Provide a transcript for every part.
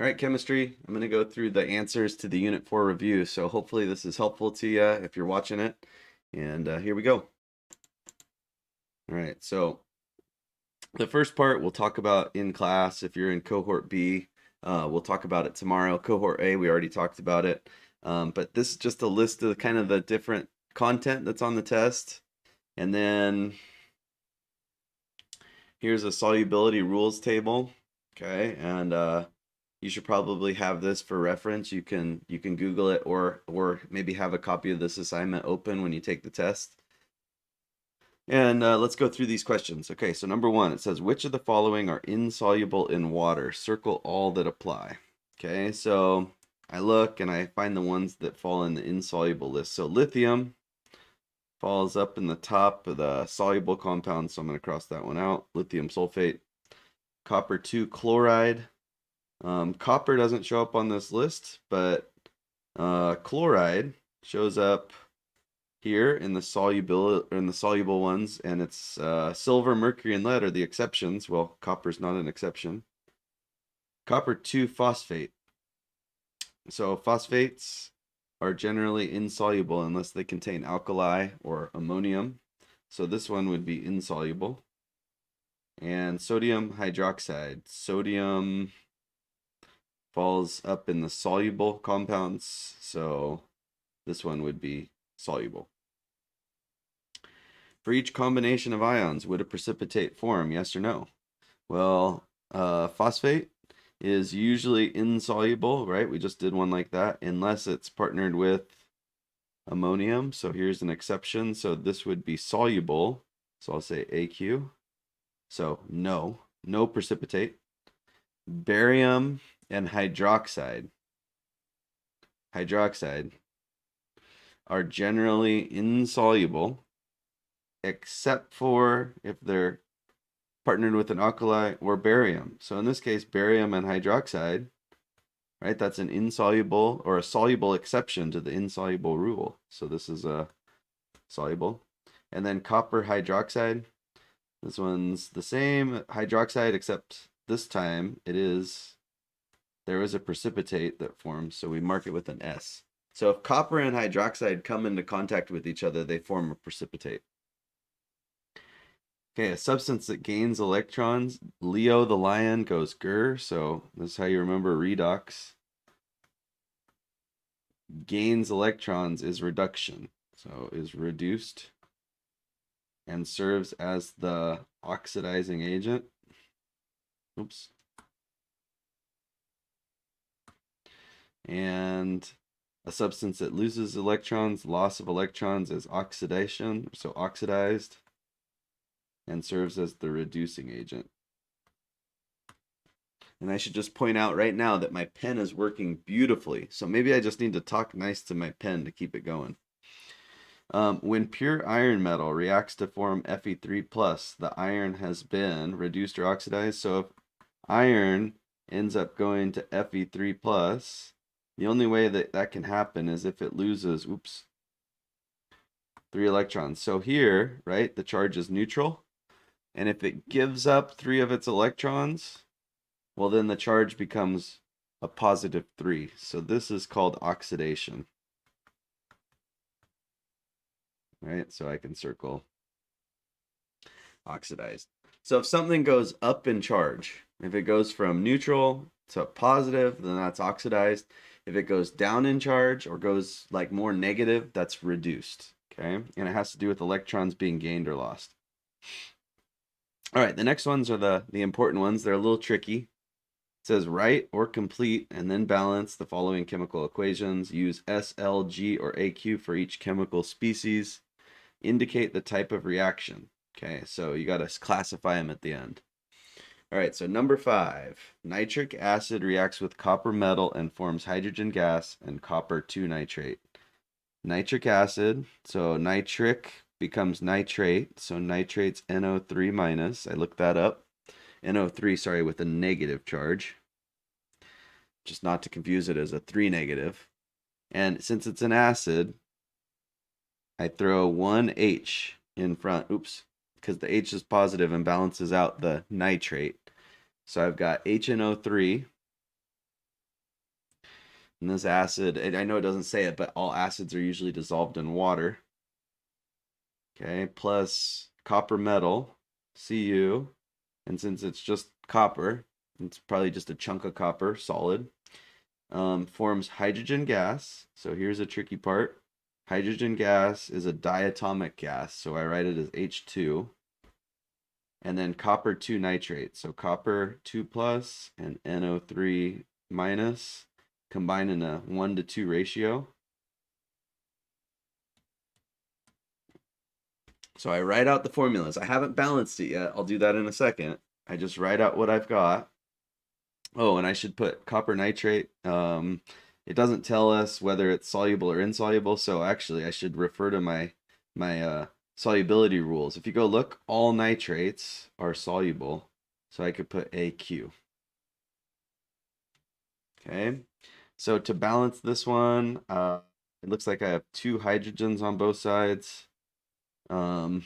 All right, chemistry. I'm going to go through the answers to the Unit 4 review. So hopefully this is helpful to you if you're watching it. And here we go. All right, so the first part we'll talk about in class. If you're in cohort B, we'll talk about it tomorrow. Cohort A, we already talked about it. But this is just a list of kind of the different content that's on the test. And then here's a solubility rules table. Okay, and you should probably have this for reference. You can Google it or maybe have a copy of this assignment open when you take the test. And let's go through these questions. Okay, so number one, it says, which of the following are insoluble in water? Circle all that apply. Okay, so I look and I find the ones that fall in the insoluble list. So lithium falls up in the top of the soluble compounds, so I'm going to cross that one out. Lithium sulfate. Copper 2 chloride. Copper doesn't show up on this list, but chloride shows up here in the soluble ones, and it's silver, mercury, and lead are the exceptions. Well, copper's not an exception. Copper 2 phosphate. So phosphates are generally insoluble unless they contain alkali or ammonium. So this one would be insoluble. And sodium hydroxide. Sodium falls up in the soluble compounds, so this one would be soluble. For each combination of ions, would a precipitate form, yes or no? Well, phosphate is usually insoluble, right? We just did one like that, unless it's partnered with ammonium. So here's an exception. So this would be soluble. So I'll say AQ. So no precipitate. Barium and hydroxide are generally insoluble, except for if they're partnered with an alkali or barium. So in this case, barium and hydroxide, right? That's an insoluble or a soluble exception to the insoluble rule. So this is a soluble. And then copper hydroxide, this one's the same hydroxide, except this time there is a precipitate that forms, so we mark it with an S. So if copper and hydroxide come into contact with each other, they form a precipitate. Okay, a substance that gains electrons. Leo the lion goes grr, so this is how you remember redox. Gains electrons is reduction, so is reduced and serves as the oxidizing agent. Oops. And a substance that loses electrons, loss of electrons is oxidation, so oxidized, and serves as the reducing agent. And I should just point out right now that my pen is working beautifully, so maybe I just need to talk nice to my pen to keep it going. When pure iron metal reacts to form Fe3+, the iron has been reduced or oxidized. So if iron ends up going to Fe3+, the only way that that can happen is if it loses, 3 electrons. So here, right, the charge is neutral. And if it gives up 3 of its electrons, well, then the charge becomes a positive 3. So this is called oxidation. Right, so I can circle oxidized. So if something goes up in charge, if it goes from neutral to positive, then that's oxidized. If it goes down in charge or goes like more negative, that's reduced. Okay, and it has to do with electrons being gained or lost. All right, the next ones are the important ones. They're a little tricky. It says write or complete and then balance the following chemical equations. Use S, L, G, or AQ for each chemical species. Indicate the type of reaction. Okay, so you got to classify them at the end. All right, so number 5, nitric acid reacts with copper metal and forms hydrogen gas and copper 2 nitrate. Nitric acid, so nitric becomes nitrate, so nitrate's NO3 minus. I looked that up. NO3, sorry, with a negative charge. Just not to confuse it as a 3 negative. And since it's an acid, I throw one H in front. Because the H is positive and balances out the nitrate. So I've got HNO3 And this acid, I know it doesn't say it, but all acids are usually dissolved in water. Okay, plus copper metal, Cu. And since it's just copper, it's probably just a chunk of copper, solid. Forms hydrogen gas. So here's a tricky part. Hydrogen gas is a diatomic gas, so I write it as H2. And then copper 2 nitrate. So copper 2 plus and NO3 minus combine in a 1 to 2 ratio. So I write out the formulas. I haven't balanced it yet. I'll do that in a second. I just write out what I've got. Oh, and I should put copper nitrate. It doesn't tell us whether it's soluble or insoluble, so actually I should refer to my solubility rules. If you go look, all nitrates are soluble, so I could put AQ. Okay, so to balance this one, it looks like I have 2 hydrogens on both sides. So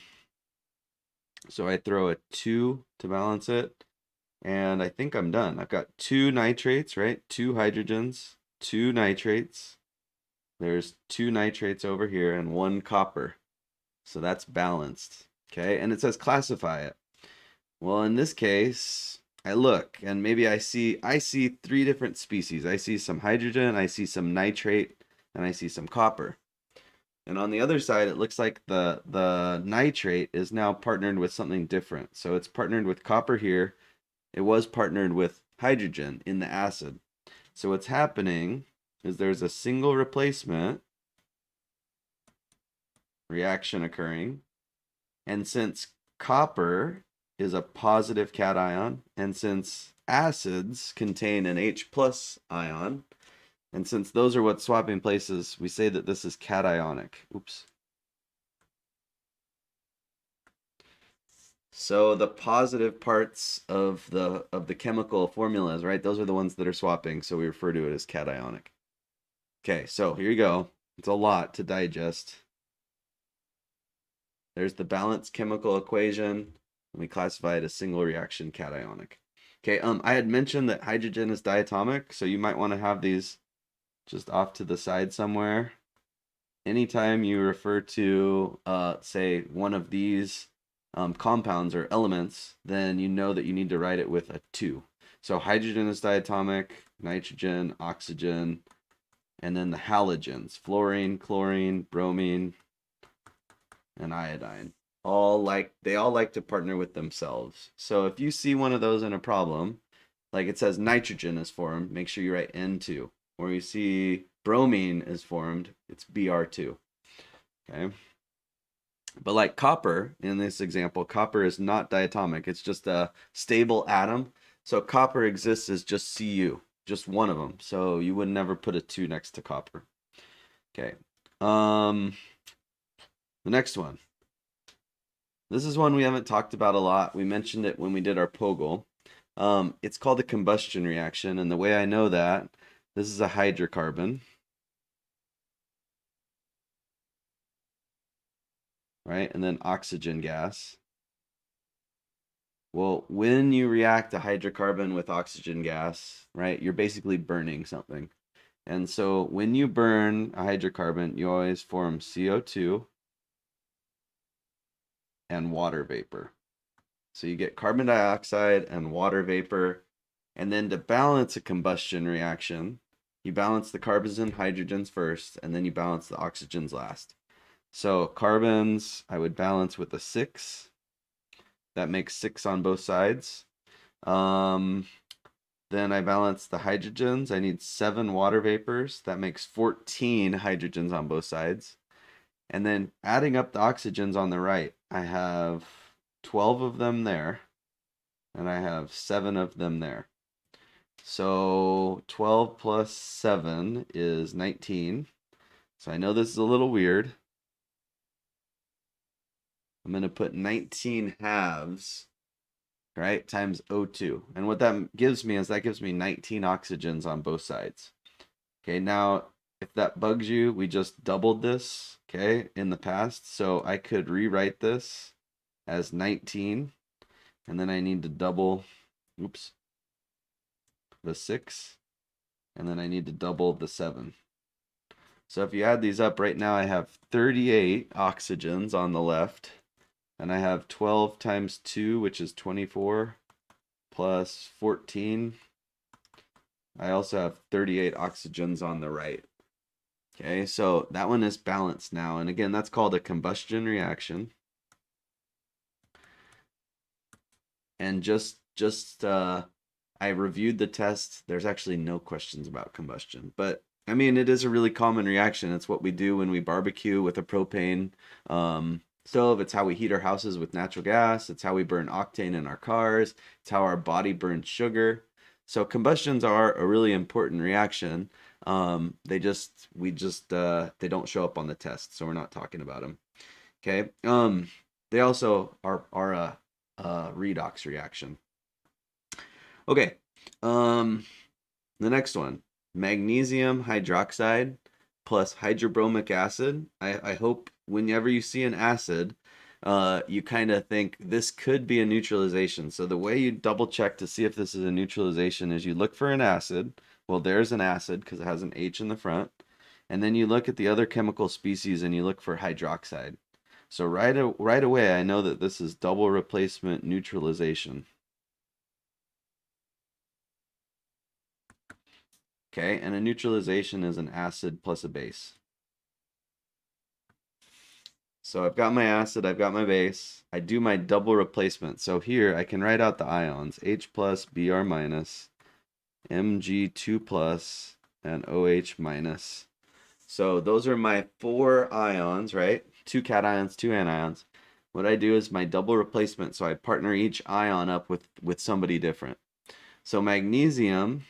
I throw a 2 to balance it. And I think I'm done. I've got 2 nitrates, right? 2 hydrogens, 2 nitrates. There's 2 nitrates over here and 1 copper. So that's balanced. Okay, and it says classify it. Well, in this case, I look and maybe I see 3 different species. I see some hydrogen, I see some nitrate, and I see some copper. And on the other side, it looks like the nitrate is now partnered with something different. So it's partnered with copper here. It was partnered with hydrogen in the acid. So what's happening is there's a single replacement reaction occurring. And since copper is a positive cation, and since acids contain an H plus ion, and since those are what's swapping places, we say that this is cationic. Oops. So the positive parts of the chemical formulas, right? Those are the ones that are swapping, so we refer to it as cationic. Okay, so here you go. It's a lot to digest. There's the balanced chemical equation, and we classify it as single reaction cationic. Okay, I had mentioned that hydrogen is diatomic, so you might want to have these just off to the side somewhere. Anytime you refer to, say, one of these compounds or elements, then you know that you need to write it with a 2. So hydrogen is diatomic, nitrogen, oxygen, and then the halogens, fluorine, chlorine, bromine, and iodine. They all like to partner with themselves. So if you see one of those in a problem, like it says nitrogen is formed, make sure you write N2. Or you see bromine is formed, it's Br2. Okay? But like copper, in this example, copper is not diatomic. It's just a stable atom. So copper exists as just Cu, just one of them. So you would never put a 2 next to copper. Okay. The next one. This is one we haven't talked about a lot. We mentioned it when we did our POGL. It's called the combustion reaction. And the way I know that, this is a hydrocarbon. Right? And then oxygen gas. Well, when you react a hydrocarbon with oxygen gas, right, you're basically burning something. And so when you burn a hydrocarbon, you always form CO2 and water vapor. So you get carbon dioxide and water vapor. And then to balance a combustion reaction, you balance the carbons and hydrogens first, and then you balance the oxygens last. So carbons, I would balance with a 6. That makes 6 on both sides. Then I balance the hydrogens. I need 7 water vapors. That makes 14 hydrogens on both sides. And then adding up the oxygens on the right, I have 12 of them there. And I have 7 of them there. So 12 plus 7 is 19. So I know this is a little weird. I'm going to put 19 halves, right, times O2. And what that gives me is 19 oxygens on both sides. Okay, now if that bugs you, we just doubled this, okay, in the past. So I could rewrite this as 19, and then I need to double, oops, the 6. and then I need to double the 7. So if you add these up right now, I have 38 oxygens on the left, and I have 12 times 2, which is 24, plus 14. I also have 38 oxygens on the right. Okay, so that one is balanced now. And again, that's called a combustion reaction. And I reviewed the test. There's actually no questions about combustion. But, I mean, it is a really common reaction. It's what we do when we barbecue with a propane stove. It's how we heat our houses with natural gas. It's how we burn octane in our cars. It's how our body burns sugar. So combustions are a really important reaction. They don't show up on the test, so we're not talking about them. Okay. They also are a redox reaction. Okay. The next one, magnesium hydroxide plus hydrobromic acid. I hope whenever you see an acid, you kind of think this could be a neutralization. So the way you double check to see if this is a neutralization is you look for an acid. Well, there's an acid because it has an H in the front. And then you look at the other chemical species and you look for hydroxide. So right away, I know that this is double replacement neutralization. Okay, and a neutralization is an acid plus a base. So I've got my acid, I've got my base. I do my double replacement. So here I can write out the ions, H plus, Br minus, Mg2 plus, and OH minus. So those are my 4 ions, right? 2 cations, 2 anions. What I do is my double replacement. So I partner each ion up with somebody different. So magnesium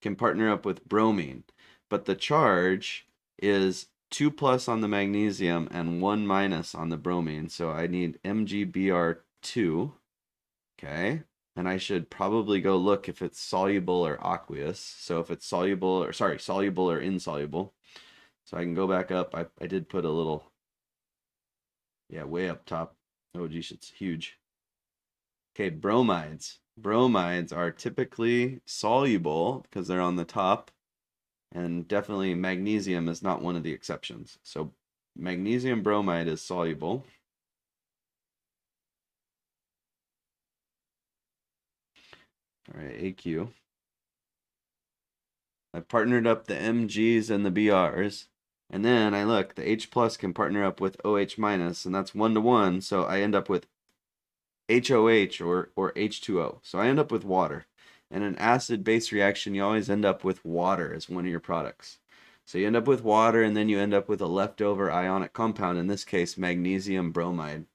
can partner up with bromine, but the charge is 2 plus on the magnesium and 1 minus on the bromine. So I need MgBr2, okay? And I should probably go look if it's soluble or aqueous. So if it's soluble or insoluble. So I can go back up. I did put a little, yeah, way up top. Oh, geez, it's huge. Okay, bromides. Bromides are typically soluble because they're on the top. And definitely magnesium is not one of the exceptions. So magnesium bromide is soluble. All right, AQ. I partnered up the Mg's and the Brs. And then I look, the H plus can partner up with OH minus, and that's 1 to 1. So I end up with HOH or H2O. So I end up with water. And an acid-base reaction, you always end up with water as one of your products. So you end up with water, and then you end up with a leftover ionic compound, in this case, magnesium bromide.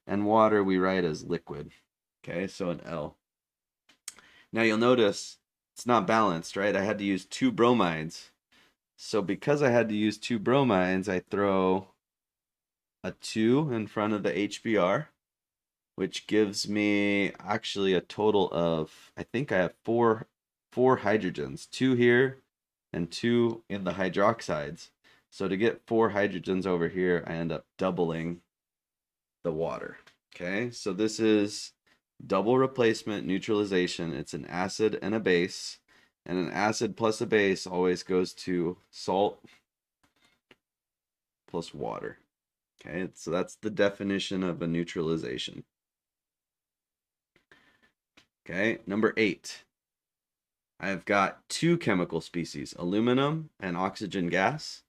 And water we write as liquid. Okay, so an L. Now you'll notice it's not balanced, right? I had to use 2 bromides. So because I had to use 2 bromides, I throw a 2 in front of the HBr, which gives me actually a total of, I think I have four hydrogens, 2 here and 2 in the hydroxides. So to get 4 hydrogens over here, I end up doubling the water. Okay, so this is double replacement neutralization. It's an acid and a base, and an acid plus a base always goes to salt plus water. Okay, so that's the definition of a neutralization. Okay, number 8. I've got 2 chemical species, aluminum and oxygen gas.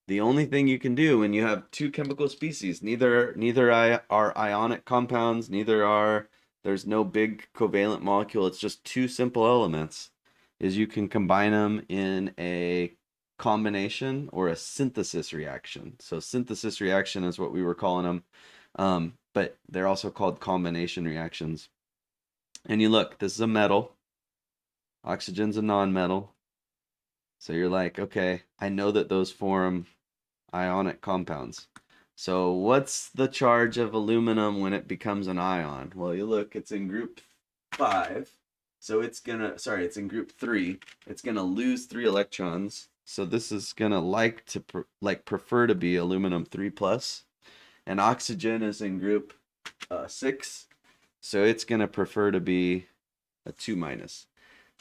The only thing you can do when you have 2 chemical species, neither are ionic compounds, there's no big covalent molecule, it's just 2 simple elements, is you can combine them in a combination or a synthesis reaction. So synthesis reaction is what we were calling them, but they're also called combination reactions. And you look, this is a metal, oxygen's a non-metal. So you're like, okay, I know that those form ionic compounds. So what's the charge of aluminum when it becomes an ion? Well, you look, it's in group 5. So it's in group 3. It's gonna lose 3 electrons. So this is gonna prefer to be aluminum 3 plus. And oxygen is in group 6. So it's gonna prefer to be a 2 minus.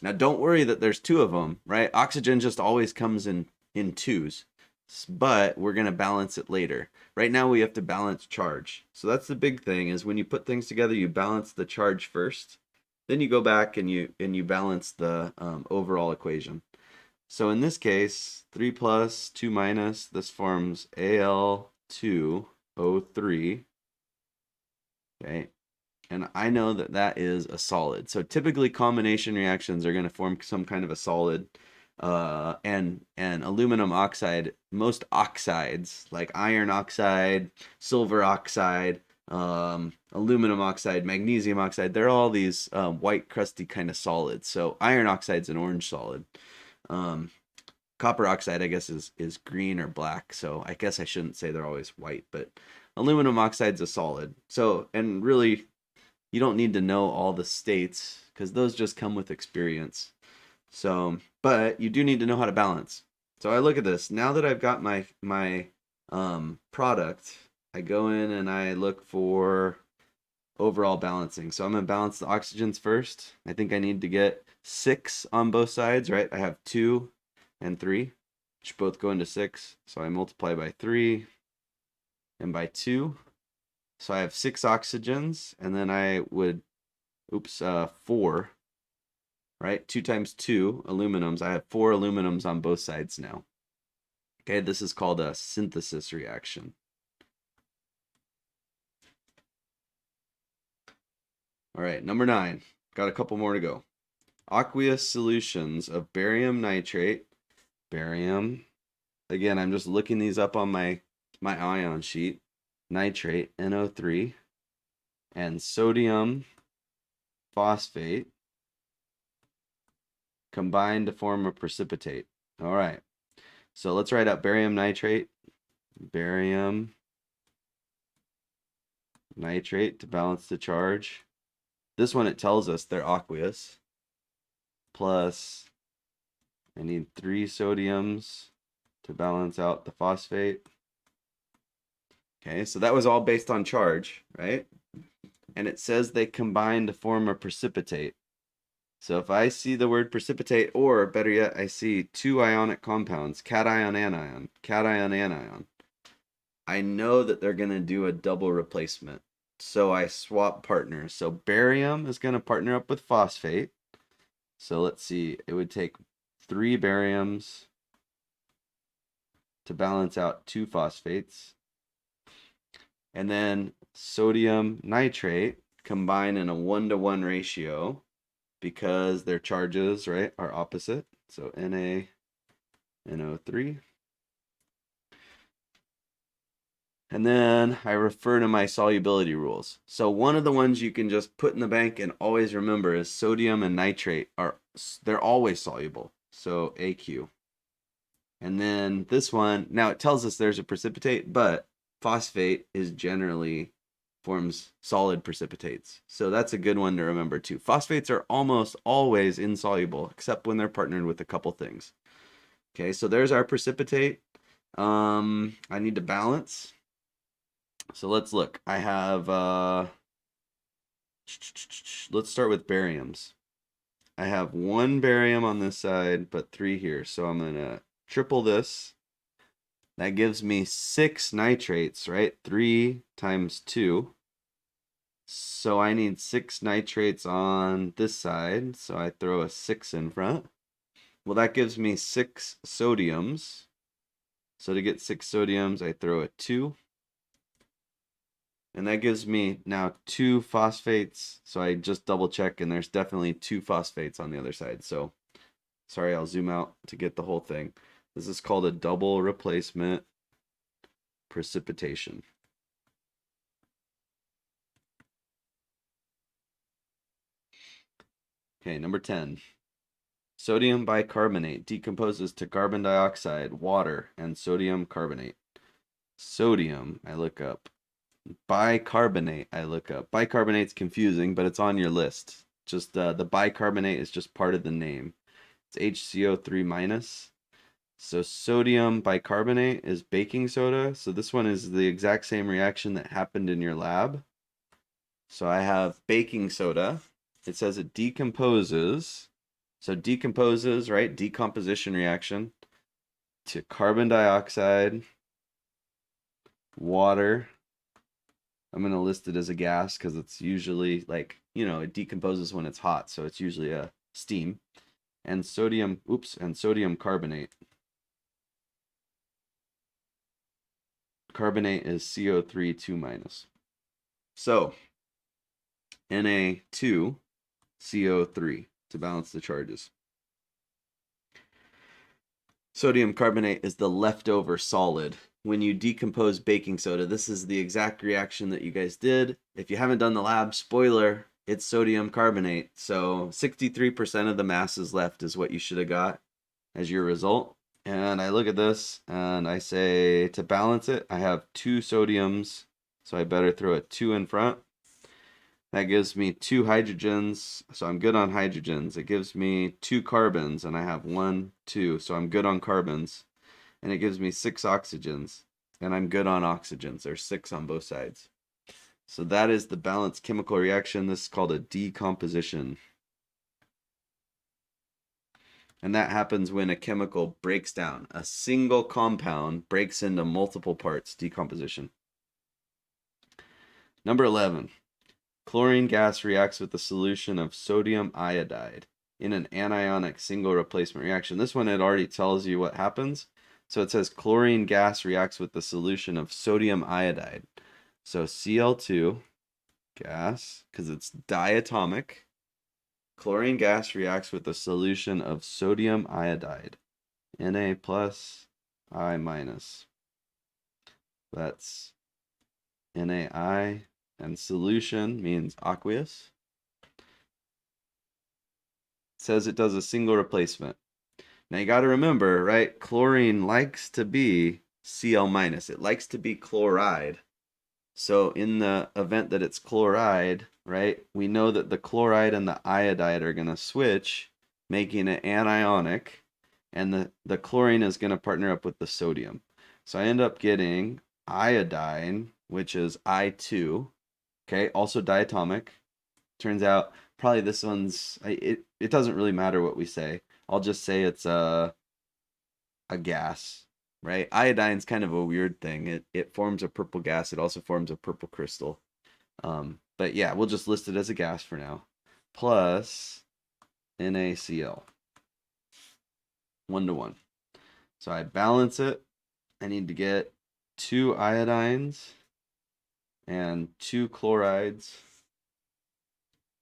Now don't worry that there's two of them, right? Oxygen just always comes in twos, but we're going to balance it later. Right now we have to balance charge. So that's the big thing, is when you put things together, you balance the charge first. Then you go back and you balance the overall equation. So in this case, 3 plus 2 minus, this forms Al2O3. Okay, and I know that that is a solid. So typically combination reactions are going to form some kind of a solid. And aluminum oxide, most oxides like iron oxide, silver oxide, aluminum oxide, magnesium oxide, they're all these white crusty kind of solids. So iron oxide's an orange solid. Copper oxide, I guess, is green or black. So I guess I shouldn't say they're always white, but aluminum oxide's a solid. So, and really, you don't need to know all the states because those just come with experience. So, but you do need to know how to balance. So I look at this. Now that I've got my product, I go in and I look for overall balancing. So I'm going to balance the oxygens first. I think I need to get 6 on both sides, right? I have 2 and 3, which both go into 6. So I multiply by 3 and by 2. So I have 6 oxygens, and then I would, 4, right? 2 times 2 aluminums. I have 4 aluminums on both sides now. Okay, this is called a synthesis reaction. All right, number 9. Got a couple more to go. Aqueous solutions of barium nitrate. Barium. Again, I'm just looking these up on my ion sheet. Nitrate, NO3, and sodium phosphate combine to form a precipitate. All right. So let's write out barium nitrate. Barium nitrate to balance the charge. This one, it tells us they're aqueous. Plus, I need 3 sodiums to balance out the phosphate. Okay, so that was all based on charge, right? And it says they combine to form a precipitate. So if I see the word precipitate, or better yet, I see 2 ionic compounds, cation, anion, cation, anion, I know that they're going to do a double replacement. So I swap partners. So barium is going to partner up with phosphate. So let's see, it would take 3 bariums to balance out 2 phosphates. And then sodium nitrate combine in a 1-to-1 ratio because their charges, right, are opposite. So NaNO3. And then I refer to my solubility rules. So one of the ones you can just put in the bank and always remember is sodium and nitrate they're always soluble. So AQ. And then this one, now it tells us there's a precipitate, but phosphate is generally forms solid precipitates. So that's a good one to remember too. Phosphates are almost always insoluble, except when they're partnered with a couple things. Okay, so there's our precipitate. I need to balance. So let's look. I have, let's start with bariums. I have 1 barium on this side, but 3 here. So I'm going to triple this. That gives me 6 nitrates, right? 3 times 2. So I need 6 nitrates on this side. So I throw a 6 in front. Well, that gives me 6 sodiums. So to get 6 sodiums, I throw a 2. And that gives me now 2 phosphates. So I just double check, and there's definitely 2 phosphates on the other side. So sorry, I'll zoom out to get the whole thing. This is called a double replacement precipitation. Okay, number 10. Sodium bicarbonate decomposes to carbon dioxide, water, and sodium carbonate. Sodium, I look up. Bicarbonate, I look up. Bicarbonate's confusing, but it's on your list. Just the bicarbonate is just part of the name. It's HCO3 minus. So sodium bicarbonate is baking soda. So this one is the exact same reaction that happened in your lab. So I have baking soda. It says it decomposes So decomposes, right? Decomposition reaction to carbon dioxide, water. I'm going to list it as a gas because it's usually like, it decomposes when it's hot. So it's usually a steam. And sodium carbonate. Carbonate is CO3 2-. So Na2 CO3 to balance the charges. Sodium carbonate is the leftover solid. When you decompose baking soda, this is the exact reaction that you guys did. If you haven't done the lab, spoiler, it's sodium carbonate. So 63% of the mass is left is what you should have got as your result. And I look at this and I say to balance it, I have 2 sodiums, so I better throw a 2 in front. That gives me 2 hydrogens, so I'm good on hydrogens. It gives me 2 carbons, and I have 1, 2, so I'm good on carbons. And it gives me 6 oxygens, and I'm good on oxygens. There's 6 on both sides. So that is the balanced chemical reaction. This is called a decomposition. And that happens when a chemical breaks down. A single compound breaks into multiple parts, decomposition. Number 11. Chlorine gas reacts with the solution of sodium iodide in an anionic single replacement reaction. This one, it already tells you what happens. So it says chlorine gas reacts with the solution of sodium iodide. So Cl2 gas, because it's diatomic. Chlorine gas reacts with the solution of sodium iodide. Na plus, I minus. That's NaI. And solution means aqueous. It says it does a single replacement. Now you got to remember, right? Chlorine likes to be Cl minus. It likes to be chloride. So in the event that it's chloride, right, we know that the chloride and the iodide are going to switch, making it anionic, and the chlorine is going to partner up with the sodium. So I end up getting iodine, which is I2, okay, also diatomic. Turns out probably this one's, it doesn't really matter what we say. I'll just say it's a gas, right? Iodine's kind of a weird thing. It forms a purple gas. It also forms a purple crystal. But yeah, we'll just list it as a gas for now. Plus NaCl. 1-to-1. So I balance it. I need to get 2 iodines and 2 chlorides.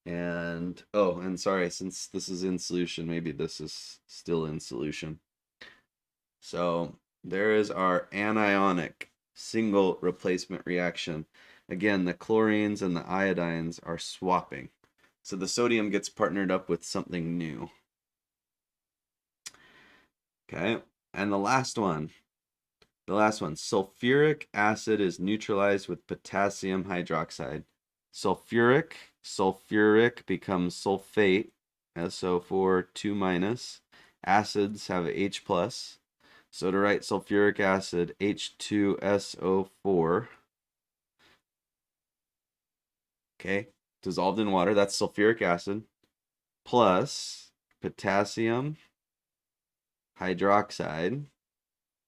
And, and sorry, since this is in solution, maybe this is still in solution. So there is our anionic single replacement reaction. Again, the chlorines and the iodines are swapping. So the sodium gets partnered up with something new. Okay, and the last one, sulfuric acid is neutralized with potassium hydroxide. Sulfuric becomes sulfate, SO4 2-. Acids have H+. So to write sulfuric acid, H2SO4. Okay, dissolved in water, that's sulfuric acid, plus potassium hydroxide,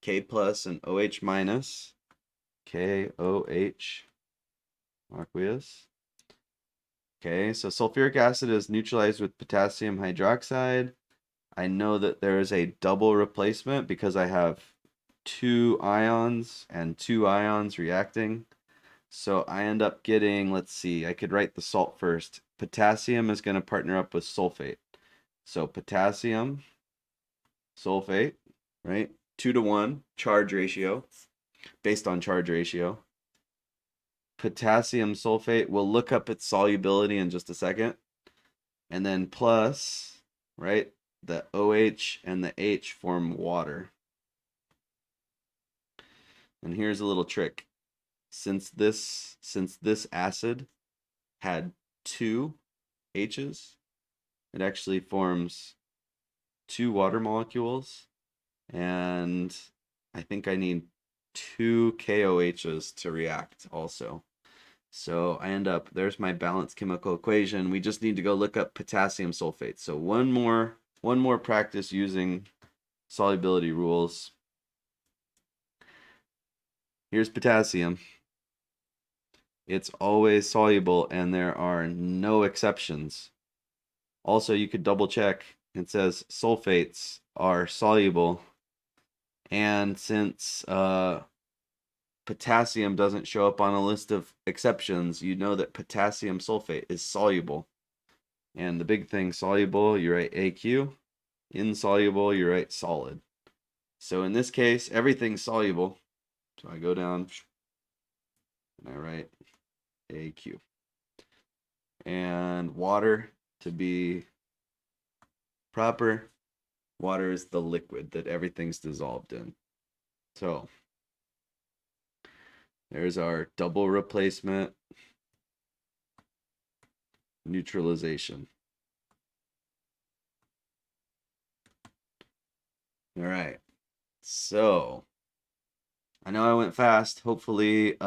K plus and OH minus, KOH, aqueous. Okay, so sulfuric acid is neutralized with potassium hydroxide. I know that there is a double replacement because I have 2 ions and 2 ions reacting. So I end up getting, let's see, I could write the salt first. Potassium is going to partner up with sulfate. So potassium, sulfate, right? 2-to-1 charge ratio, based on charge ratio. Potassium sulfate, we'll look up its solubility in just a second. And then plus, right, the OH and the H form water. And here's a little trick. Since this acid had 2 H's, it actually forms 2 water molecules, and I think I need 2 KOHs to react also. So I end up, there's my balanced chemical equation. We just need to go look up potassium sulfate. So one more one more practice using solubility rules. Here's potassium. It's always soluble and there are no exceptions. Also, you could double check. It says sulfates are soluble. And since potassium doesn't show up on a list of exceptions, you know that potassium sulfate is soluble. And the big thing, soluble, you write AQ. Insoluble, you write solid. So in this case, everything's soluble. So I go down and I write AQ. And water, to be proper, water is the liquid that everything's dissolved in. So there's our double replacement neutralization. All right. So I know I went fast. Hopefully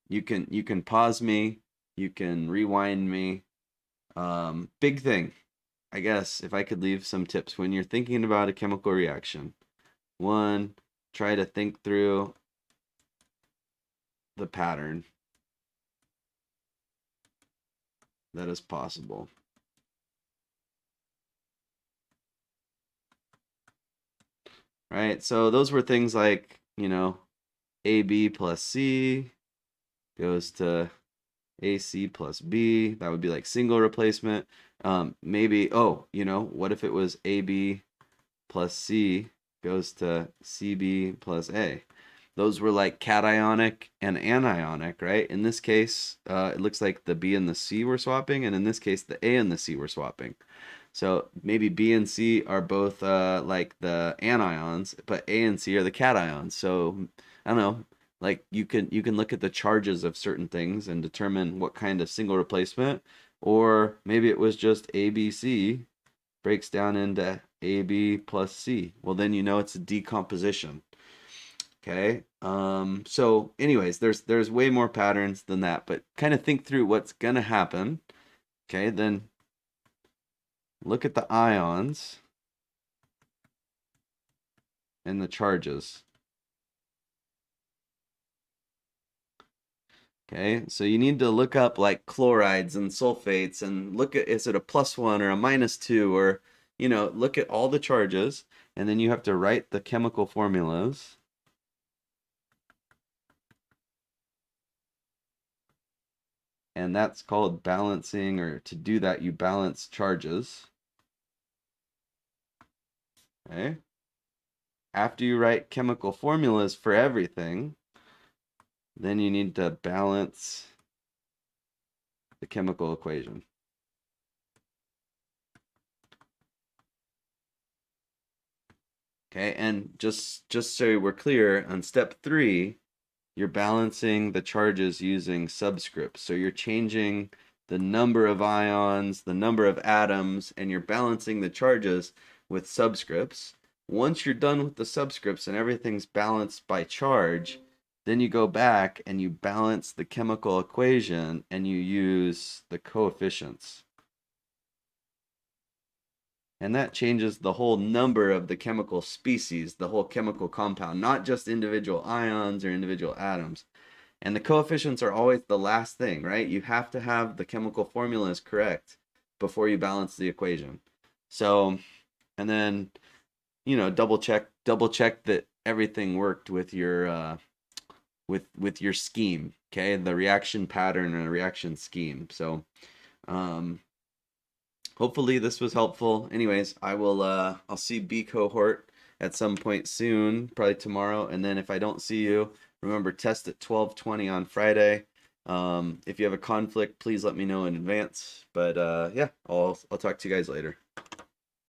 you can pause me, you can rewind me. Big thing, I guess, if I could leave some tips when you're thinking about a chemical reaction. One, try to think through the pattern that is possible. Right? So those were things like, you know, AB plus C goes to AC plus B. That would be like single replacement. Maybe, oh, you know, what if it was AB plus C goes to CB plus A? Those were like cationic and anionic, right? In this case, it looks like the B and the C were swapping, and in this case, the A and the C were swapping. So maybe B and C are both like the anions, but A and C are the cations. So I don't know, like you can look at the charges of certain things and determine what kind of single replacement, or maybe it was just ABC breaks down into AB plus C. Well, then you know it's a decomposition. Okay. So anyways, there's way more patterns than that, but kind of think through what's gonna happen. Okay, then look at the ions and the charges. Okay, so you need to look up like chlorides and sulfates and look at, is it a +1 or a -2, or, you know, look at all the charges, and then you have to write the chemical formulas. And that's called balancing, or to do that, you balance charges. Okay. After you write chemical formulas for everything, then you need to balance the chemical equation. Okay, and just so we're clear, on step 3, you're balancing the charges using subscripts. So you're changing the number of ions, the number of atoms, and you're balancing the charges with subscripts. Once you're done with the subscripts and everything's balanced by charge, then you go back and you balance the chemical equation and you use the coefficients. And that changes the whole number of the chemical species, the whole chemical compound, not just individual ions or individual atoms. And the coefficients are always the last thing, right? You have to have the chemical formulas correct before you balance the equation. So, and then, you know, double check that everything worked with your with your scheme, okay? The reaction pattern and the reaction scheme. So, hopefully this was helpful. Anyways, I'll see B cohort at some point soon, probably tomorrow. And then if I don't see you, remember, test at 12:20 on Friday. If you have a conflict, please let me know in advance. But yeah, I'll talk to you guys later.